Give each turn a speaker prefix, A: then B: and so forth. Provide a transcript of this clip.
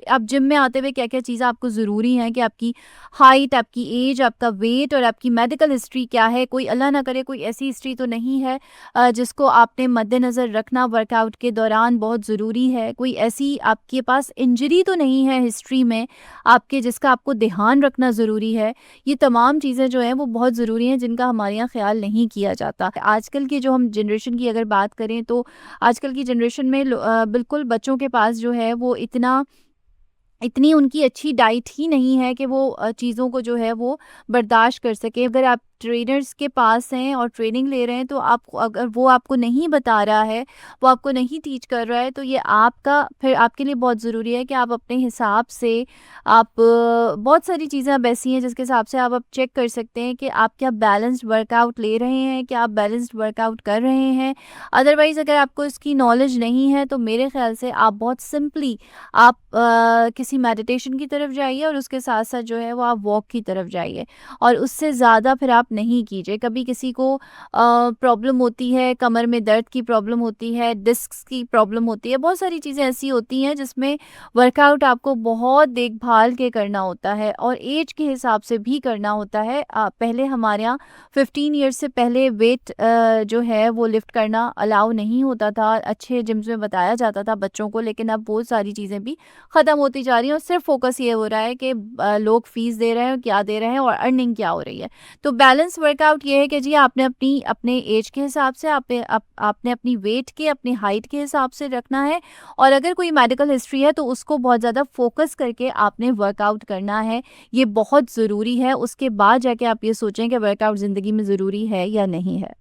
A: आप जिम में आते हुए क्या-क्या चीज़ें आपको ज़रूरी हैं कि आपकी हाइट, आपकी एज, आपका वेट और आपकी मेडिकल हिस्ट्री क्या है। कोई अल्लाह ना करे कोई ऐसी हिस्ट्री तो नहीं है जिसको आपने मद्देनज़र रखना वर्कआउट के दौरान बहुत ज़रूरी है। कोई ऐसी आपके पास इंजरी तो नहीं है हिस्ट्री में आपके जिसका आपको ध्यान रखना ज़रूरी है। ये तमाम चीज़ें जो हैं वो बहुत ज़रूरी हैं जिनका हमारे यहाँ ख़्याल नहीं किया जाता। आजकल की जो हम जनरेशन की अगर बात करें तो आजकल की जनरेशन में बिल्कुल बच्चों के पास जो है वो इतनी उनकी अच्छी डाइट ही नहीं है कि वो चीज़ों को जो है वो बर्दाश्त कर सकें। अगर आप ट्रेनर्स के पास हैं और ट्रेनिंग ले रहे हैं तो आपको अगर वो आपको नहीं बता रहा है, वो आपको नहीं टीच कर रहा है तो ये आपका फिर आपके लिए बहुत ज़रूरी है कि आप अपने हिसाब से आप बहुत सारी चीज़ें अब ऐसी हैं जिसके हिसाब से आप अब चेक कर सकते हैं कि आप क्या बैलेंस्ड वर्कआउट ले रहे हैं, क्या आप बैलेंस्ड वर्कआउट कर रहे हैं। अदरवाइज़ अगर आपको इसकी नॉलेज नहीं है तो मेरे ख़्याल से आप बहुत सिंपली आप किसी मेडिटेशन की तरफ जाइए और उसके साथ-साथ जो है वो आप वॉक की तरफ जाइए और उससे ज़्यादा फिर आप नहीं कीजिए। कभी किसी को प्रॉब्लम होती है, कमर में दर्द की प्रॉब्लम होती है, डिस्क्स की प्रॉब्लम होती है, बहुत सारी चीज़ें ऐसी होती हैं जिसमें वर्कआउट आपको बहुत देखभाल के करना होता है और ऐज के हिसाब से भी करना होता है। पहले हमारे यहाँ 15 ईयर्स से पहले वेट जो है वो लिफ्ट करना अलाउ नहीं होता था। अच्छे जिम्स में बताया जाता था बच्चों को, लेकिन अब बहुत सारी चीज़ें भी ख़त्म होती जा रही हैं और सिर्फ फोकस ये हो रहा है कि लोग फीस दे रहे हैं, क्या दे रहे हैं और अर्निंग क्या हो रही है। तो बैलेंस वर्कआउट ये है कि जी आपने अपने एज के हिसाब से आपने अपनी वेट के, अपनी हाइट के हिसाब से रखना है और अगर कोई मेडिकल हिस्ट्री है तो उसको बहुत ज़्यादा फोकस करके आपने वर्कआउट करना है। ये बहुत ज़रूरी है, उसके बाद जाके आप ये सोचें कि वर्कआउट ज़िंदगी में ज़रूरी है या नहीं है।